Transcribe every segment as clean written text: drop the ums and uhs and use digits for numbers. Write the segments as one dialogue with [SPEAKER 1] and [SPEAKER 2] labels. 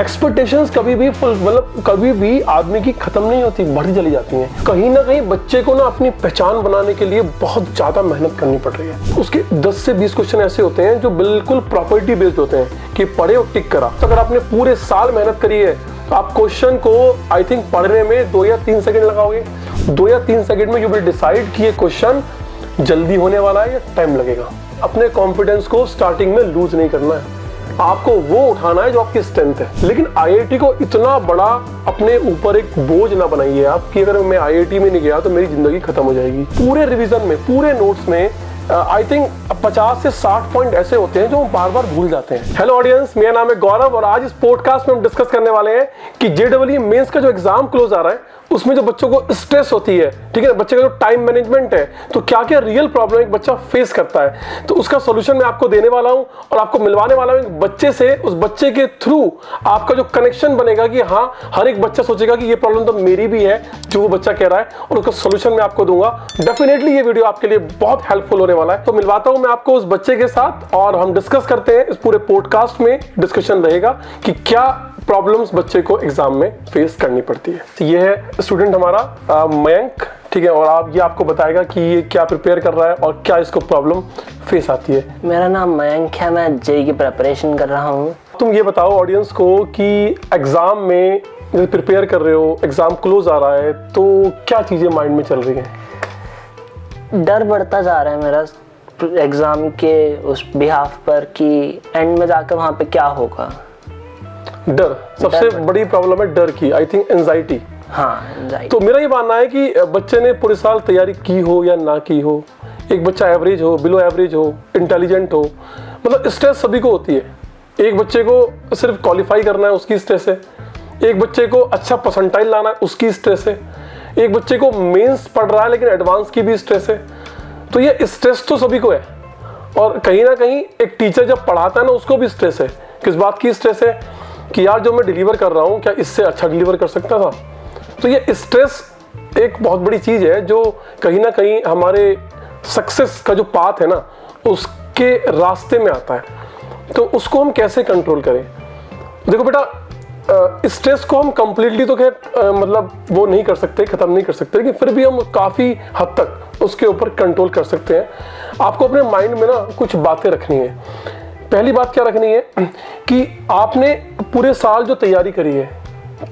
[SPEAKER 1] Expectations कभी भी मतलब कभी भी आदमी की खत्म नहीं होती, बढ़ती चली जाती हैं। कहीं ना कहीं बच्चे को ना अपनी पहचान बनाने के लिए बहुत ज्यादा मेहनत करनी पड़ रही है। उसके 10 से 20 क्वेश्चन ऐसे होते हैं जो बिल्कुल प्रॉपर्टी बेस्ड होते हैं कि पढ़े और टिक करा। तो अगर आपने पूरे साल मेहनत करी है तो आप क्वेश्चन को आई थिंक पढ़ने में 2 या 3 सेकंड लगाओगे। 2 या 3 सेकंड में यू विल डिसाइड कि ये क्वेश्चन जल्दी होने वाला है या टाइम लगेगा। अपने कॉन्फिडेंस को स्टार्टिंग में लूज नहीं करना है, आपको वो उठाना है जो आपकी स्ट्रेंथ है। लेकिन आईआईटी को इतना बड़ा अपने ऊपर एक बोझ ना बनाइए आप कि अगर मैं आईआईटी में नहीं गया तो मेरी जिंदगी खत्म हो जाएगी। पूरे रिवीजन में, पूरे नोट्स में आई थिंक 50 से 60 पॉइंट ऐसे होते हैं जो हम बार बार भूल जाते हैं। हेलो ऑडियंस, मेरा नाम है गौरव और आज इस पॉडकास्ट में हम डिस्कस करने वाले हैं कि जेईई मेंस का जो एग्जाम क्लोज आ रहा है उसमें जो बच्चों को स्ट्रेस होती है, ठीक है, बच्चे का जो टाइम मैनेजमेंट है, तो क्या क्या रियल प्रॉब्लम एक बच्चा फेस करता है, तो उसका सोल्यूशन मैं आपको देने वाला हूं और आपको मिलवाने वाला हूं एक बच्चे से। उस बच्चे के थ्रू आपका जो कनेक्शन बनेगा कि हाँ, हर एक बच्चा सोचेगा कि ये प्रॉब्लम तो मेरी भी है जो वो बच्चा कह रहा है, और उसका सोल्यूशन मैं आपको दूंगा। डेफिनेटली ये वीडियो आपके लिए बहुत हेल्पफुल होने वाला है। तो मिलवाता हूं मैं आपको उस बच्चे के साथ और हम डिस्कस करते हैं। इस पूरे पॉडकास्ट में डिस्कशन रहेगा कि क्या प्रॉब्लम्स बच्चे को एग्जाम में फेस करनी पड़ती है। तो ये है स्टूडेंट हमारा मयंक, ठीक है, और ये आपको बताएगा कि ये क्या प्रिपेयर कर रहा है और क्या इसको प्रॉब्लम फेस आती है।
[SPEAKER 2] मेरा नाम मयंक है, मैं जेईई की प्रिपरेशन कर रहा हूँ।
[SPEAKER 1] तुम ये बताओ ऑडियंस को कि एग्जाम में प्रिपेयर कर रहे हो, एग्जाम क्लोज आ रहा है, तो क्या चीजें माइंड में चल रही हैं?
[SPEAKER 2] डर बढ़ता जा रहा है मेरा एग्जाम के उस बिहाफ पर कि एंड में जाकर वहाँ पे क्या होगा।
[SPEAKER 1] डर सबसे बड़ी प्रॉब्लम है, डर की आई थिंक एंजाइटी।
[SPEAKER 2] हाँ, एंजाइटी।
[SPEAKER 1] तो मेरा ये मानना है कि बच्चे ने पूरे साल तैयारी की हो या ना की हो, एक बच्चा एवरेज हो, बिलो एवरेज हो, इंटेलिजेंट हो, मतलब स्ट्रेस सभी को होती है। एक बच्चे को सिर्फ क्वालिफाई करना है, उसकी स्ट्रेस है। एक बच्चे को अच्छा परसेंटाइल लाना है, उसकी स्ट्रेस है। एक बच्चे को मेंस पढ़ रहा है लेकिन एडवांस की भी स्ट्रेस है। तो ये स्ट्रेस तो सभी को है, और कहीं ना कहीं एक टीचर जब पढ़ाता है ना, उसको भी स्ट्रेस है। किस बात की स्ट्रेस है कि यार जो मैं डिलीवर कर रहा हूँ क्या इससे अच्छा डिलीवर कर सकता था। तो ये स्ट्रेस एक बहुत बड़ी चीज है जो कहीं ना कहीं हमारे सक्सेस का जो पाथ है ना, उसके रास्ते में आता है। तो उसको हम कैसे कंट्रोल करें? देखो बेटा, स्ट्रेस को हम कंप्लीटली तो खैर मतलब वो नहीं कर सकते, खत्म नहीं कर सकते, लेकिन फिर भी हम काफी हद तक उसके ऊपर कंट्रोल कर सकते हैं। आपको अपने माइंड में ना कुछ बातें रखनी है। पहली बात क्या रखनी है कि आपने पूरे साल जो तैयारी करी है,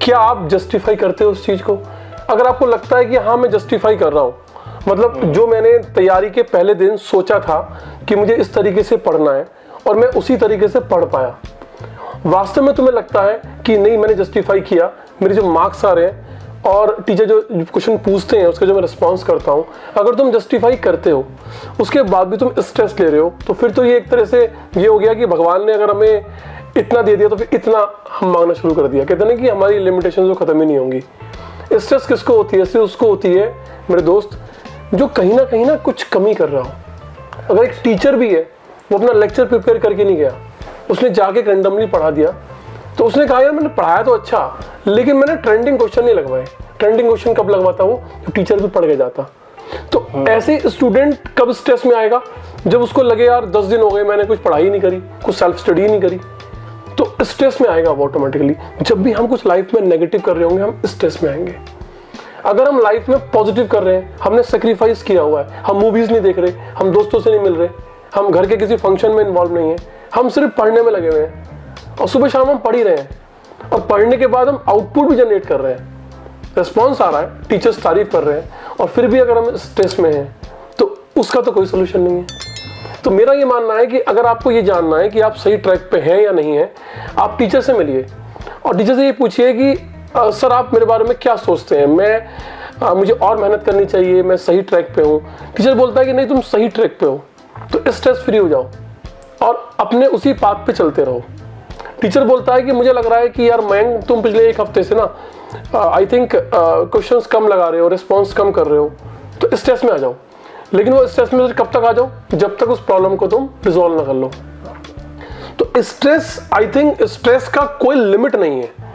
[SPEAKER 1] क्या आप जस्टिफाई करते हो उस चीज को? अगर आपको लगता है कि हाँ मैं जस्टिफाई कर रहा हूँ, मतलब जो मैंने तैयारी के पहले दिन सोचा था कि मुझे इस तरीके से पढ़ना है और मैं उसी तरीके से पढ़ पाया, वास्तव में तुम्हें लगता है कि नहीं मैंने जस्टिफाई किया, मेरे जो मार्क्स आ रहे हैं और टीचर जो क्वेश्चन पूछते हैं उसका जो मैं रिस्पॉन्स करता हूँ, अगर तुम जस्टिफाई करते हो उसके बाद भी तुम स्ट्रेस ले रहे हो, तो फिर तो ये एक तरह से ये हो गया कि भगवान ने अगर हमें इतना दे दिया तो फिर इतना हम मांगना शुरू कर दिया। कहते हैं कि हमारी लिमिटेशन जो खत्म ही नहीं होंगी। स्ट्रेस किसको होती है? स्ट्रेस उसको होती है मेरे दोस्त जो कहीं ना कुछ कमी कर रहा हो। अगर एक टीचर भी है, वो अपना लेक्चर प्रिपेयर करके नहीं गया, उसने जाके रैंडमली पढ़ा दिया, तो उसने कहा यार मैंने पढ़ाया तो अच्छा, लेकिन मैंने ट्रेंडिंग क्वेश्चन नहीं लगवाए। ट्रेंडिंग क्वेश्चन कब लगवाता वो? तो टीचर भी पढ़ के जाता। तो ऐसे स्टूडेंट कब स्ट्रेस में आएगा? जब उसको लगे यार 10 दिन हो गए मैंने कुछ पढ़ाई नहीं करी, कुछ सेल्फ स्टडी नहीं करी, तो स्ट्रेस में आएगा वो ऑटोमेटिकली। जब भी हम कुछ लाइफ में नेगेटिव कर रहे होंगे हम स्ट्रेस में आएंगे। अगर हम लाइफ में पॉजिटिव कर रहे हैं, हमने सेक्रीफाइस किया हुआ है, हम मूवीज नहीं देख रहे, हम दोस्तों से नहीं मिल रहे, हम घर के किसी फंक्शन में इन्वॉल्व नहीं है, हम सिर्फ पढ़ने में लगे हुए हैं और सुबह शाम हम पढ़ ही रहे हैं, और पढ़ने के बाद हम आउटपुट भी जनरेट कर रहे हैं, रिस्पॉन्स आ रहा है, टीचर्स तारीफ कर रहे हैं, और फिर भी अगर हम स्ट्रेस में हैं तो उसका तो कोई सोल्यूशन नहीं है। तो मेरा ये मानना है कि अगर आपको ये जानना है कि आप सही ट्रैक पे हैं या नहीं है, आप टीचर से मिलिए और टीचर से ये पूछिए कि सर आप मेरे बारे में क्या सोचते हैं, मुझे और मेहनत करनी चाहिए, मैं सही ट्रैक पे हूँ। टीचर बोलता है कि नहीं तुम सही ट्रैक पे हो, तो स्ट्रेस फ्री हो जाओ और अपने उसी पाथ पे चलते रहो। टीचर बोलता है कि मुझे लग रहा है कि यार मयंक तुम पिछले 1 हफ्ते से ना आई थिंक क्वेश्चंस कम लगा रहे हो, रिस्पॉन्स कम कर रहे हो, तो स्ट्रेस में आ जाओ। लेकिन वो स्ट्रेस में कब तक आ जाओ? जब तक उस प्रॉब्लम को तुम रिजॉल्व ना कर लो। तो स्ट्रेस, आई थिंक स्ट्रेस का कोई लिमिट नहीं है।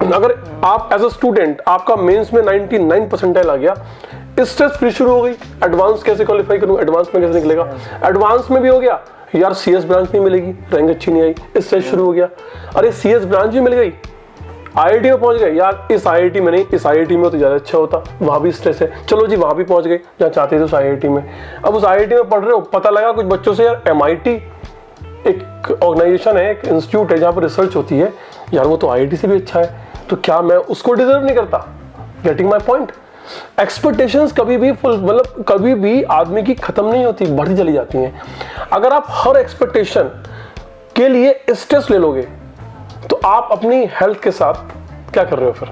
[SPEAKER 1] अगर आप एज अ स्टूडेंट आपका मेंस में 99 परसेंटाइल आ गया, स्ट्रेस फ्री शुरू हो गई। एडवांस कैसे क्वालिफाई करूं, एडवांस में कैसे निकलेगा? एडवांस में भी हो गया यार CS ब्रांच नहीं मिलेगी, रैंक अच्छी नहीं आई, स्ट्रेस शुरू हो गया। अरे CS ब्रांच भी मिल गई IIT में पहुंच गए यार, इस IIT में नहीं, इस IIT में तो ज़्यादा अच्छा होता, वहाँ भी स्ट्रेस है, चलो जी वहाँ भी पहुंच गए जहाँ चाहते थे उस IIT में। अब उस IIT में पढ़ रहे हो, पता लगा कुछ बच्चों से यार MIT एक ऑर्गेनाइजेशन है, एक इंस्टीट्यूट है जहाँ पर रिसर्च होती है, यार वो तो IIT से भी अच्छा है, तो क्या मैं उसको डिजर्व नहीं करता? Getting my point. एक्सपेक्टेशंस कभी भी मतलब कभी भी आदमी की खत्म नहीं होती, बढ़ती चली जाती हैं। अगर आप हर एक्सपेक्टेशन के लिए स्ट्रेस ले लोगे तो आप अपनी हेल्थ के साथ क्या कर रहे हो फिर?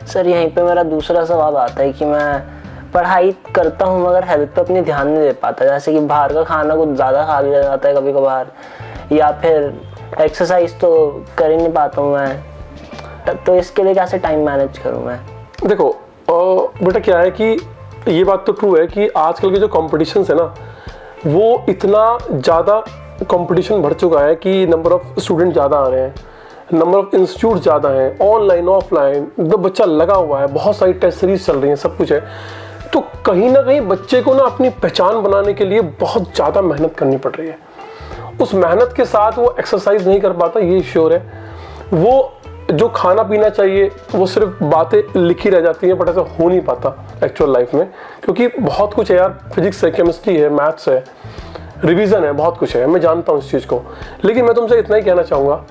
[SPEAKER 2] सर यहीं पे मेरा दूसरा सवाल आता है कि मैं पढ़ाई करता हूँ मगर हेल्थ पे अपनी ध्यान नहीं दे पाता, जैसे कि बाहर का खाना कुछ ज़्यादा खा लिया जाता है कभी कभार, या फिर एक्सरसाइज तो कर ही नहीं पाता हूँ मैं, तो इसके लिए कैसे टाइम मैनेज करूँ मैं?
[SPEAKER 1] देखो बेटा क्या है कि ये बात तो ट्रू है कि आजकल के जो कॉम्पिटिशन्स है ना, वो इतना ज़्यादा कंपटीशन बढ़ चुका है कि नंबर ऑफ स्टूडेंट ज़्यादा आ रहे हैं, नंबर ऑफ इंस्टीट्यूट ज़्यादा हैं, ऑनलाइन ऑफलाइन एकदम बच्चा लगा हुआ है, बहुत सारी टेस्ट सीरीज चल रही हैं, सब कुछ है। तो कहीं ना कहीं बच्चे को ना अपनी पहचान बनाने के लिए बहुत ज़्यादा मेहनत करनी पड़ रही है। उस मेहनत के साथ वो एक्सरसाइज नहीं कर पाता, ये श्योर है। वो जो खाना पीना चाहिए वो सिर्फ बातें लिखी रह जाती हैं, बट ऐसा हो नहीं पाता एक्चुअल लाइफ में, क्योंकि बहुत कुछ है यार, फिजिक्स है, केमिस्ट्री है, मैथ्स है, रिवीजन है, बहुत कुछ है, मैं जानता हूँ इस चीज़ को। लेकिन मैं तुमसे इतना ही कहना चाहूँगा,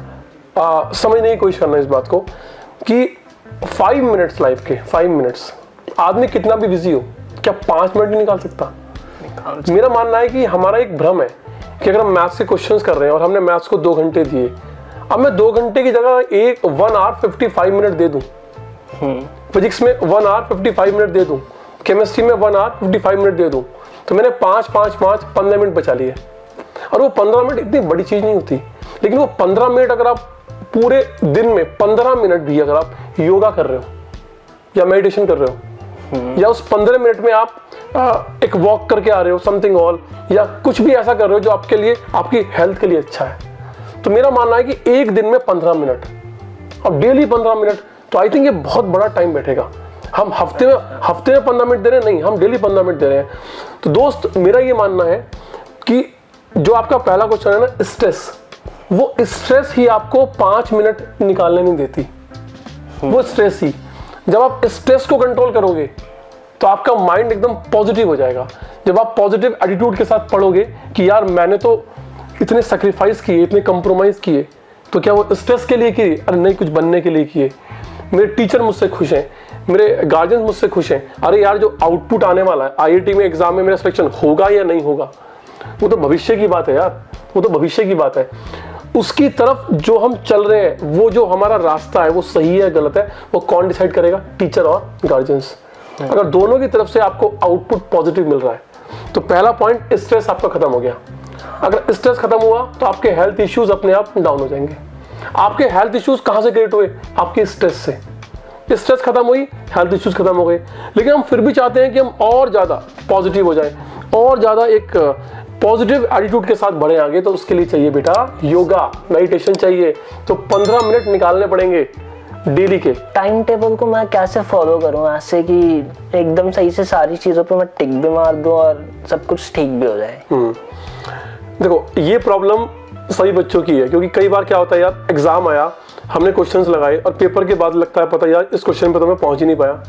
[SPEAKER 1] समझने की कोशिश करना इस बात को कि 5 मिनट्स लाइफ के 5 मिनट्स, आदमी कितना भी बिजी हो, क्या 5 मिनट नहीं निकाल सकता? मेरा मानना है कि हमारा एक भ्रम है कि अगर हम मैथ्स के क्वेश्चंस कर रहे हैं और हमने मैथ्स को 2 घंटे दिए, अब मैं 2 घंटे की जगह 1 आवर 55 मिनट दे दूं, फिजिक्स में 1 आवर 55 मिनट दे दूं, केमिस्ट्री में 1 आवर 55 मिनट दे दूं, तो मैंने 15 मिनट बचा लिए। और वो 15 मिनट इतनी बड़ी चीज़ नहीं होती, लेकिन वो 15 मिनट अगर आप पूरे दिन में 15 मिनट भी अगर आप योगा कर रहे हो या मेडिटेशन कर रहे हो, या उस 15 मिनट में आप एक वॉक करके आ रहे हो, समथिंग ऑल, या कुछ भी ऐसा कर रहे हो जो आपके लिए, आपकी हेल्थ के लिए अच्छा है, तो मेरा मानना है कि एक दिन में 15 मिनट, अब डेली 15 मिनट, तो आई थिंक ये बहुत बड़ा टाइम बैठेगा। हम हफ्ते में 15 मिनट दे रहे हैं, नहीं, हम डेली 15 मिनट दे रहे हैं। तो दोस्त, मेरा ये मानना है कि जो आपका पहला क्वेश्चन है ना, स्ट्रेस, वो स्ट्रेस ही आपको 5 मिनट निकालने नहीं देती। वो स्ट्रेस ही, जब आप स्ट्रेस को कंट्रोल करोगे तो आपका माइंड एकदम पॉजिटिव हो जाएगा। जब आप पॉजिटिव एटीट्यूड के साथ पढ़ोगे कि यार मैंने तो इतने सेक्रीफाइस किए, इतने कंप्रोमाइज किए, तो क्या वो स्ट्रेस के लिए किए? अरे नहीं, कुछ बनने के लिए किए। मेरे टीचर मुझसे खुश हैं, मेरे गार्जियन मुझसे खुश हैं। अरे यार, जो आउटपुट आने वाला है IIT में एग्जाम में, मेरा सिलेक्शन होगा या नहीं होगा, वो तो भविष्य की बात है यार, वो तो भविष्य की बात है। उसकी तरफ जो हम चल रहे हैं, वो जो हमारा रास्ता है, वो सही है गलत है, वो कौन डिसाइड करेगा? टीचर और गार्जियंस। अगर दोनों की तरफ से आपको आउटपुट पॉजिटिव मिल रहा है, तो पहला पॉइंट, स्ट्रेस आपका खत्म हो गया। अगर स्ट्रेस खत्म हुआ तो आपके हेल्थ इश्यूज अपने आप डाउन हो जाएंगे। आपके हेल्थ इश्यूज कहां से क्रिएट हुए? आपके स्ट्रेस से। स्ट्रेस खत्म हुई, हेल्थ इश्यूज खत्म हो गए। लेकिन हम फिर भी चाहते हैं कि हम और ज्यादा पॉजिटिव हो जाए, और ज्यादा एक पॉजिटिव एटीट्यूड के साथ बढ़े आगे। तो उसके लिए चाहिए बेटा योगा, मेडिटेशन चाहिए। तो 15 मिनट निकालने पड़ेंगे डेली के।
[SPEAKER 2] टाइम टेबल को मैं कैसे फॉलो करूं ऐसे कि एकदम सही से सारी चीजों पे मैं टिक भी मार दूं और सब कुछ ठीक भी हो जाए?
[SPEAKER 1] देखो, ये प्रॉब्लम सभी बच्चों की है, क्योंकि कई बार क्या होता है यार, एग्जाम आया, हमने क्वेश्चंस लगाए और पेपर के बाद लगता है पता यार इस क्वेश्चन पे तो मैं पहुंच ही नहीं पाया।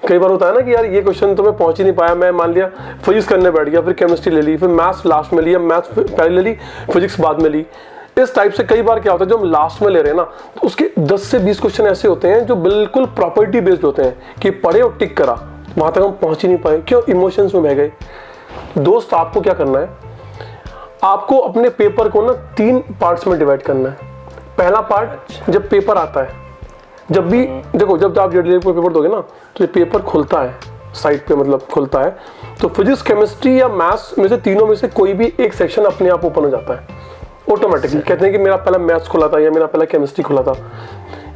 [SPEAKER 1] कई बार होता है ना कि यार ये क्वेश्चन तो मैं पहुंच ही नहीं पाया, मैं मान लिया फिजिक्स करने बैठ गया, फिर केमिस्ट्री ले ली, फिर मैथ्स लास्ट में लिया, मैथ्स पहले ले ली, फिजिक्स बाद में ली। इस टाइप से कई बार क्या होता है, जो हम लास्ट में ले रहे हैं ना, तो उसके 10 से 20 क्वेश्चन ऐसे होते हैं जो बिल्कुल प्रॉपर्टी बेस्ड होते हैं कि पढ़े और टिक करा, वहां तक हम पहुंच ही नहीं पाए। क्यों? इमोशंस में बह गए। दोस्त, आपको क्या करना है, आपको अपने पेपर को ना 3 पार्ट्स में डिवाइड करना है। पहला पार्ट, जब पेपर आता है, जब भी देखो, जब आप जेडीए को पेपर दोगे ना, तो ये पेपर खुलता है साइड पे, मतलब खुलता है, तो फिजिक्स, केमिस्ट्री या मैथ्स में से तीनों में से कोई भी एक सेक्शन अपने आप ओपन हो जाता है ऑटोमेटिकली। कहते हैं कि मेरा पहला मैथ्स खुला था या मेरा पहला केमिस्ट्री खुला था।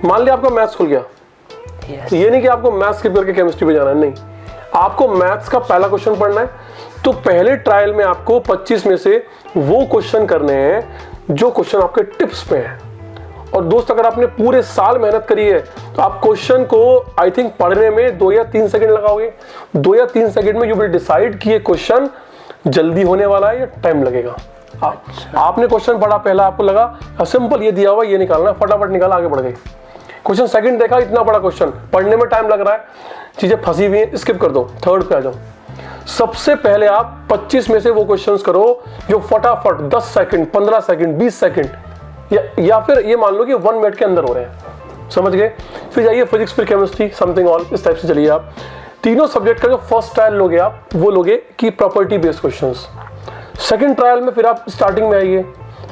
[SPEAKER 1] मान लिया आपका मैथ्स खुल गया, तो ये नहीं कि आपको मैथ्स स्किप करके केमिस्ट्री पे जाना है, नहीं, आपको मैथ्स का पहला क्वेश्चन पढ़ना है। तो पहले ट्रायल में आपको 25 में से वो क्वेश्चन करने हैं जो क्वेश्चन आपके टिप्स पे हैं। और दोस्त, अगर आपने पूरे साल मेहनत करी है तो आप क्वेश्चन को आई थिंक पढ़ने में 2 या 3 सेकंड लगाओगे। 2 या 3 सेकंड में यू विल डिसाइड कि ये क्वेश्चन जल्दी होने वाला है या टाइम लगेगा। आपने क्वेश्चन पढ़ा, पहला आपको लगा सिंपल ये दिया हुआ, ये निकालना, फटाफट निकाला, आगे बढ़ गए। क्वेश्चन सेकंड देखा, इतना बड़ा क्वेश्चन, पढ़ने में टाइम लग रहा है, चीजें फंसी हुई हैं, स्किप कर दो, थर्ड पे आ जाओ। सबसे पहले आप 25 में से वो क्वेश्चंस करो जो फटाफट 10 सेकंड, 15 सेकंड, 20 सेकंड या फिर ये मान लो कि 1 मिनट के अंदर हो रहे हैं, समझ गए। फिर जाइए फिजिक्स, फिर केमिस्ट्री, समथिंग ऑल, इस टाइप से चलिए आप। तीनों सब्जेक्ट का जो फर्स्ट ट्रायल लोगे आप, वो लोगे कि property based questions. Second trial में फिर आप स्टार्टिंग में आइए,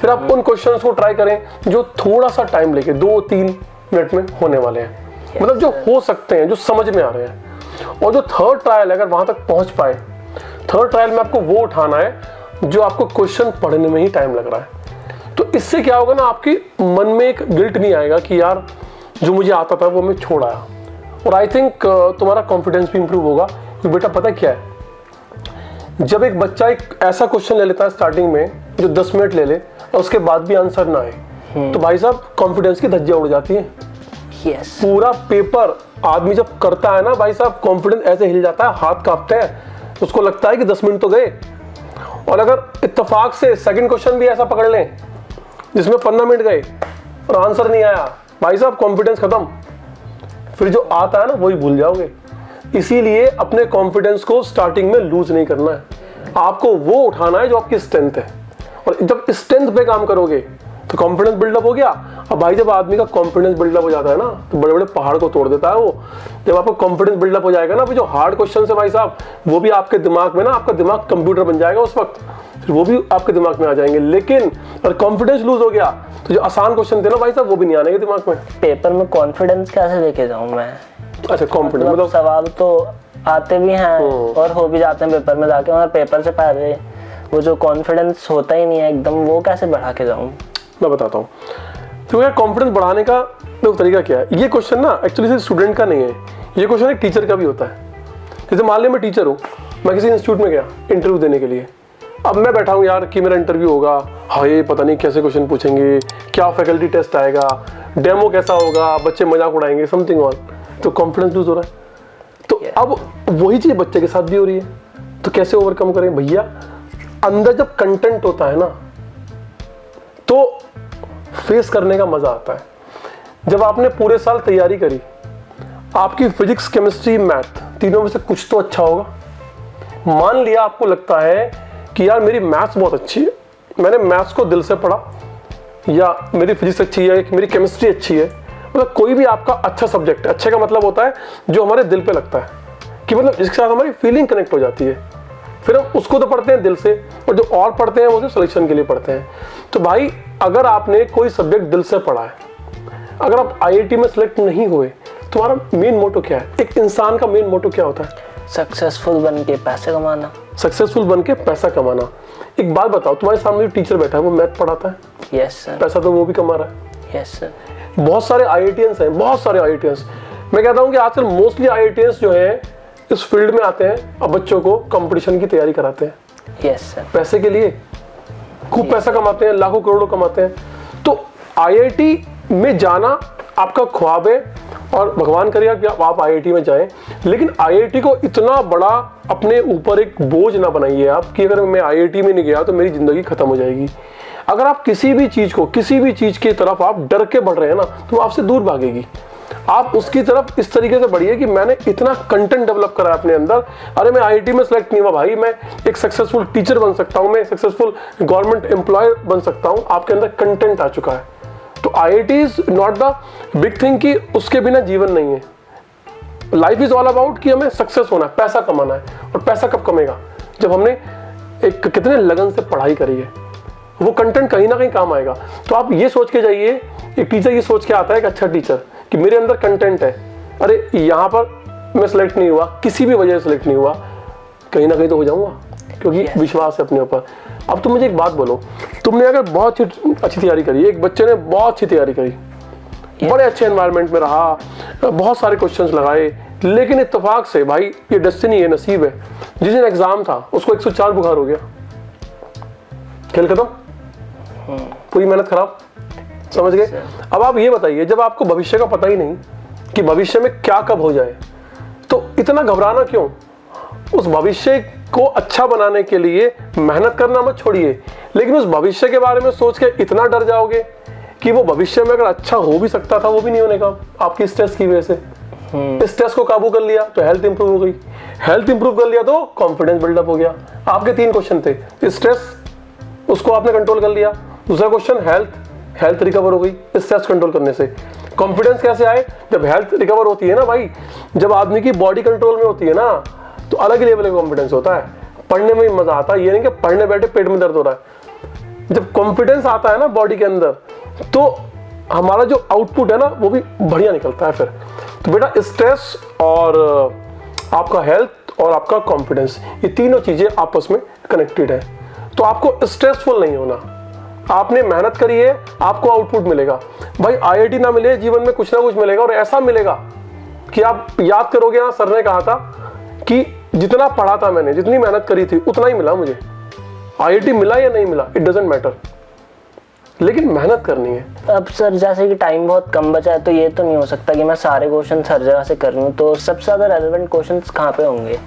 [SPEAKER 1] फिर आप उन क्वेश्चंस को ट्राई करें जो थोड़ा सा टाइम लेके 2-3 मिनट में होने वाले हैं, मतलब जो हो सकते हैं, जो समझ में आ रहे हैं। और जो थर्ड ट्रायल है, अगर वहां तक पहुंच पाए, थर्ड ट्रायल में आपको वो उठाना है जो आपको क्वेश्चन पढ़ने में ही टाइम लग रहा है। तो इससे क्या होगा ना, आपके मन में एक गिल्ट नहीं आएगा कि यार जो मुझे आता था वो मैं छोड़ आया। और आई थिंक तुम्हारा कॉन्फिडेंस भी इंप्रूव होगा। कि बेटा पता क्या है, जब एक बच्चा एक ऐसा क्वेश्चन ले लेता है स्टार्टिंग में जो 10 मिनट ले ले और उसके बाद भी आंसर ना आए, तो भाई साहब कॉन्फिडेंस की धज्जियां उड़ जाती है। पूरा पेपर आदमी जब करता है ना भाई साहब, कॉन्फिडेंस ऐसे हिल जाता है, हाथ कांपते हैं, उसको लगता है कि 10 मिनट तो गए। और अगर इत्तेफाक से सेकंड क्वेश्चन भी ऐसा पकड़ लें जिसमें 15 मिनट गए और आंसर नहीं आया, भाई साहब कॉन्फिडेंस खत्म, फिर जो आता है ना वही भूल जाओगे। इसीलिए अपने कॉन्फिडेंस को स्टार्टिंग में लूज नहीं करना है, आपको वो उठाना है जो आपकी स्ट्रेंथ है। और जब स्ट्रेंथ पे काम करोगे तो कॉन्फिडेंस बिल्डअप हो गया। अब भाई जब आदमी का कॉन्फिडेंस बिल्डअप हो जाता है ना, तो बड़े बड़े पहाड़ को तोड़ देता है वो। जब आपका कॉन्फिडेंस बिल्डअप हो जाएगा ना, जो हार्ड क्वेश्चन है भाई साहब, वो भी आपके दिमाग में ना, आपका दिमाग कंप्यूटर बन जाएगा उस वक्त, फिर वो भी आपके दिमाग में आ जाएंगे। लेकिन अगर कॉन्फिडेंस लूज हो गया तो जो आसान क्वेश्चन थे ना भाई साहब, वो भी नहीं आने के दिमाग में।
[SPEAKER 2] पेपर में कॉन्फिडेंस कैसे लेके जाऊँ मैं?
[SPEAKER 1] अच्छा, कॉन्फिडेंस मतलब
[SPEAKER 2] सवाल तो आते भी हैं और हो भी जाते हैं पेपर में जाके, और पेपर से पहले वो जो कॉन्फिडेंस होता ही नहीं है एकदम, वो कैसे बढ़ा के जाऊँ? मैं
[SPEAKER 1] बताता हूँ। तो यार कॉन्फिडेंस बढ़ाने का देखो तरीका क्या है। ये क्वेश्चन ना एक्चुअली सिर्फ स्टूडेंट का नहीं है, ये क्वेश्चन एक टीचर का भी होता है। जैसे मान लिया मैं टीचर हूँ, मैं किसी इंस्टीट्यूट में गया इंटरव्यू देने के लिए। अब मैं बैठा हूँ यार कि मेरा इंटरव्यू होगा, हाय पता नहीं कैसे क्वेश्चन पूछेंगे, क्या फैकल्टी टेस्ट आएगा, डेमो कैसा होगा, बच्चे मजाक उड़ाएंगे, समथिंग ऑल, तो कॉन्फिडेंस लूज हो रहा है। तो अब वही चीज बच्चे के साथ भी हो रही है, तो कैसे ओवरकम करें भैया? अंदर जब कंटेंट होता है ना, तो फेस करने का मजा आता है। जब आपने पूरे साल तैयारी करी, आपकी फिजिक्स, केमिस्ट्री, मैथ तीनों में से कुछ तो अच्छा होगा। मान लिया आपको लगता है कि यार मेरी मैथ्स बहुत अच्छी है, मैंने मैथ्स को दिल से पढ़ा, या मेरी फिजिक्स अच्छी है, मेरी केमिस्ट्री अच्छी है, मतलब कोई भी आपका अच्छा सब्जेक्ट है। अच्छे का मतलब होता है जो हमारे दिल पे लगता है, कि मतलब जिसके साथ हमारी फीलिंग कनेक्ट हो जाती है, फिर हम उसको तो पढ़ते हैं दिल से, और जो और पढ़ते हैं वो सिर्फ सिलेक्शन के लिए पढ़ते हैं। तो भाई अगर आपने कोई सब्जेक्ट दिल से पढ़ा है, अगर आप IIT में सिलेक्ट नहीं हुए, तुम्हारा मेन मोटो क्या है? एक इंसान का मेन मोटो क्या होता है?
[SPEAKER 2] सक्सेसफुल बन के पैसे कमाना।
[SPEAKER 1] सक्सेसफुल बन के पैसा कमाना। एक बात बताओ, तुम्हारे सामने जो टीचर बैठा है वो मैथ पढ़ाता है?
[SPEAKER 2] Yes sir.
[SPEAKER 1] पैसा तो वो भी कमा रहा है?
[SPEAKER 2] Yes sir.
[SPEAKER 1] बहुत सारे IITians हैं, बहुत सारे IITians। मैं कहता हूँ कि आजकल मोस्टली IITians जो हैं इस फील्ड में आते हैं और बच्चों को कंपटीशन की तैयारी कराते हैं।
[SPEAKER 2] Yes sir.
[SPEAKER 1] पैसे के लिए खूब पैसा कमाते हैं, लाखों करोड़ों कमाते हैं। तो IIT में जाना आपका ख्वाब है, और भगवान करेगा कि आप IIT में जाएं, लेकिन IIT को इतना बड़ा अपने ऊपर एक बोझ ना बनाइए आप कि अगर मैं IIT में नहीं गया तो मेरी जिंदगी खत्म हो जाएगी। अगर आप किसी भी चीज की तरफ आप डर के बढ़ रहे हैं ना, तो वो आपसे दूर भागेगी। आप उसकी तरफ इस तरीके से बढ़िए कि मैंने इतना कंटेंट डेवलप करा अपने अंदर, अरे मैं IIT में सेलेक्ट नहीं हुआ भाई, मैं एक सक्सेसफुल टीचर बन सकता हूँ, मैं सक्सेसफुल गवर्नमेंट एम्प्लॉय बन सकता हूँ। आपके अंदर कंटेंट आ चुका है। तो IIT is not the big thing कि उसके बिना जीवन नहीं है। लाइफ इज ऑल अबाउट कि हमें सक्सेस होना है, पैसा कमाना है। और पैसा कब कमेगा? जब हमने एक कितने लगन से पढ़ाई करी है, वो कंटेंट कहीं ना कहीं काम आएगा। तो आप ये सोच के जाइए, एक टीचर ये सोच के आता है, एक अच्छा टीचर, कि मेरे अंदर कंटेंट है, अरे यहाँ पर मैं सिलेक्ट नहीं हुआ, किसी भी वजह से सिलेक्ट नहीं हुआ, कहीं ना कहीं तो हो जाऊंगा, क्योंकि विश्वास है अपने ऊपर। अब तुम मुझे एक बात बोलो, तुमने अगर बहुत अच्छी तैयारी करी, एक बच्चे ने बहुत अच्छी तैयारी करी, बड़े अच्छे एनवायरनमेंट में रहा, बहुत सारे क्वेश्चंस लगाए, लेकिन इत्तेफाक से भाई ये डेस्टिनी है, नसीब है, जिस दिन एग्जाम था उसको 104 बुखार हो गया, खेल खत्म, पूरी मेहनत खराब। समझ गए? अब आप ये बताइए, जब आपको भविष्य का पता ही नहीं कि भविष्य में क्या कब हो जाए, तो इतना घबराना क्यों? उस भविष्य को अच्छा बनाने के लिए मेहनत करना मत छोड़िए, लेकिन उस भविष्य के बारे में सोच के इतना डर जाओगे कि वो भविष्य में अगर अच्छा हो भी सकता था वो भी नहीं होने का, आपकी स्ट्रेस की वजह से। स्ट्रेस को काबू कर लिया तो हेल्थ इंप्रूव हो गई, हेल्थ इंप्रूव कर लिया तो कॉन्फिडेंस बिल्डअप हो गया। आपके 3 क्वेश्चन थे, स्ट्रेस उसको आपने कंट्रोल कर लिया, दूसरा क्वेश्चन हेल्थ रिकवर हो गई स्ट्रेस कंट्रोल करने से। कॉन्फिडेंस कैसे आए, जब हेल्थ रिकवर होती है ना भाई, जब आदमी की बॉडी कंट्रोल में होती है ना तो अलग ही लेवल का कॉन्फिडेंस होता है, पढ़ने में भी मजा आता है। ये नहीं कि पढ़ने बैठे पेट में दर्द हो रहा है। जब कॉन्फिडेंस आता है ना बॉडी के अंदर तो हमारा जो आउटपुट है ना वो भी बढ़िया निकलता है फिर। तो बेटा स्ट्रेस और आपका हेल्थ और आपका कॉन्फिडेंस, ये तीनों चीजें आपस में कनेक्टेड है। तो आपको स्ट्रेसफुल नहीं होना, आपने मेहनत करी है, आपको आउटपुट मिलेगा। भाई IIT ना मिले, जीवन में कुछ ना कुछ मिलेगा, और ऐसा मिलेगा कि आप याद करोगे। हाँ, सर ने कहा था कि जितना पढ़ा था मैंने, जितनी मेहनत करी थी उतना ही मिला मुझे। IIT मिला या नहीं मिला इट डजंट मैटर, लेकिन मेहनत करनी है।
[SPEAKER 2] अब सर जैसे कि टाइम बहुत कम बचा है तो ये तो नहीं हो सकता कि मैं सारे क्वेश्चन हर जगह से कर लूँ, तो सबसे ज्यादा रेलेवेंट क्वेश्चन कहाँ पे होंगे?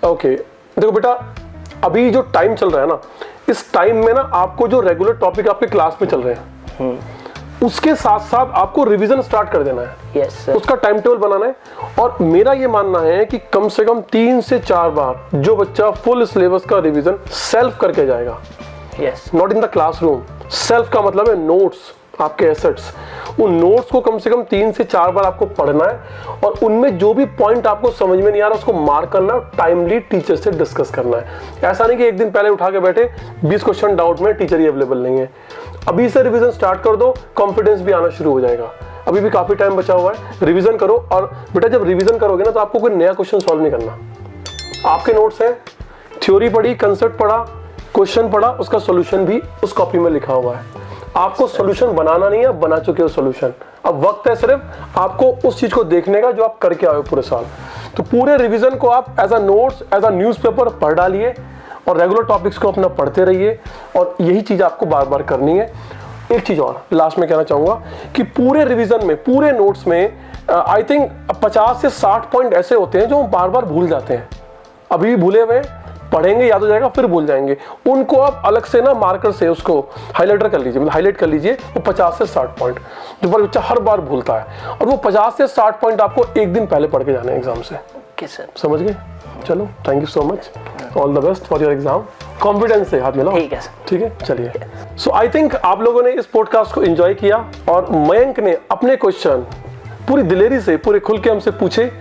[SPEAKER 1] ओके देखो बेटा, अभी जो टाइम चल रहा है ना, इस टाइम में ना आपको जो रेगुलर टॉपिक आपके क्लास में चल रहे हैं उसके साथ साथ आपको रिवीजन स्टार्ट कर देना है।
[SPEAKER 2] Yes sir.
[SPEAKER 1] उसका टाइम टेबल बनाना है, और मेरा ये मानना है कि कम से कम 3 से 4 बार जो बच्चा फुल सिलेबस का रिवीजन सेल्फ करके जाएगा,
[SPEAKER 2] yes,
[SPEAKER 1] not in the classroom. Self का मतलब है नोट्स, आपके एसेट्स, उन नोट्स को कम से कम 3 से 4 बार आपको पढ़ना है, और उनमें जो भी पॉइंट आपको समझ में नहीं आ रहा उसको मार्क करना है, टाइमली टीचर से डिस्कस करना है। ऐसा नहीं कि एक दिन पहले उठा के बैठे 20 क्वेश्चन डाउट में, टीचर ही अवेलेबल नहीं है। अभी से रिवीजन स्टार्ट कर दो, कॉन्फिडेंस भी आना शुरू हो जाएगा। अभी भी काफी टाइम बचा हुआ है, रिवीजन करो। और बेटा जब रिवीजन करोगे ना तो आपको कोई नया क्वेश्चन सॉल्व नहीं करना, आपके नोट्स हैं, थ्योरी पढ़ी, कंसेप्ट पढ़ा, क्वेश्चन पढ़ा, उसका सॉल्यूशन भी उस कॉपी में लिखा हुआ है। आपको सॉल्यूशन बनाना नहीं है, बना चुके हो सॉल्यूशन। अब वक्त है सिर्फ आपको उस चीज को देखने का जो आप करके आए हो पूरे साल। तो पूरे रिवीजन को आप as a notes, as a newspaper पढ़ डालिए, और रेगुलर टॉपिक्स को अपना पढ़ते रहिए, और यही चीज आपको बार बार करनी है। एक चीज और लास्ट में कहना चाहूंगा कि पूरे रिवीजन में, पूरे नोट्स में आई थिंक 50 से 60 पॉइंट ऐसे होते हैं जो हम बार बार भूल जाते हैं। अभी भी भूले हुए हैं, पढ़ेंगे याद हो जाएगा, फिर भूल जाएंगे। उनको आप अलग से ना मार्कर से उसको हाइलाइटर कर लीजिए, मतलब हाईलाइट कर लीजिए वो 50 से 60 पॉइंट जो बच्चा हर बार भूलता है, और वो 50 से 60 पॉइंट आपको एक दिन पहले पढ़ के जाने हैं एग्जाम से।
[SPEAKER 2] ओके सर,
[SPEAKER 1] समझ गए? चलो, thank you so much, all the best for your exam. Confidence से हाथ मिलाओ।
[SPEAKER 2] ठीक है सर।
[SPEAKER 1] ठीक है, चलिए। सो आई थिंक आप लोगों ने इस पॉडकास्ट को एंजॉय किया, और मयंक ने अपने क्वेश्चन पूरी दिलेरी से, पूरे खुल के हमसे पूछे,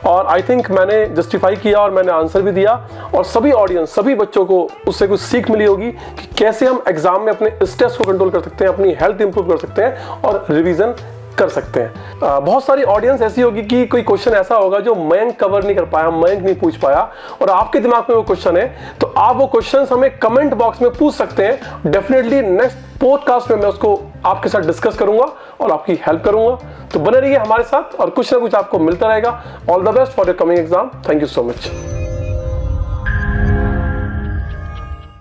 [SPEAKER 1] और आई थिंक मैंने जस्टिफाई किया और मैंने आंसर भी दिया, और सभी ऑडियंस, सभी बच्चों को उससे कुछ सीख मिली होगी कि कैसे हम एग्जाम में अपने स्ट्रेस को कंट्रोल कर सकते हैं, अपनी हेल्थ इंप्रूव कर सकते हैं, और रिवीजन कर सकते हैं। बहुत सारी ऑडियंस ऐसी होगी कि कोई क्वेश्चन ऐसा होगा जो मयंक कवर नहीं कर पाया, मयंक नहीं पूछ पाया, और आपके दिमाग में वो क्वेश्चन है, तो आप वो क्वेश्चन हमें कमेंट बॉक्स में पूछ सकते हैं। डेफिनेटली नेक्स्ट पॉडकास्ट में मैं उसको आपके साथ डिस्कस करूंगा और आपकी हेल्प करूंगा। तो बने रहिए हमारे साथ, और कुछ ना कुछ आपको मिलता रहेगा। All the best for your coming exam. Thank you so much.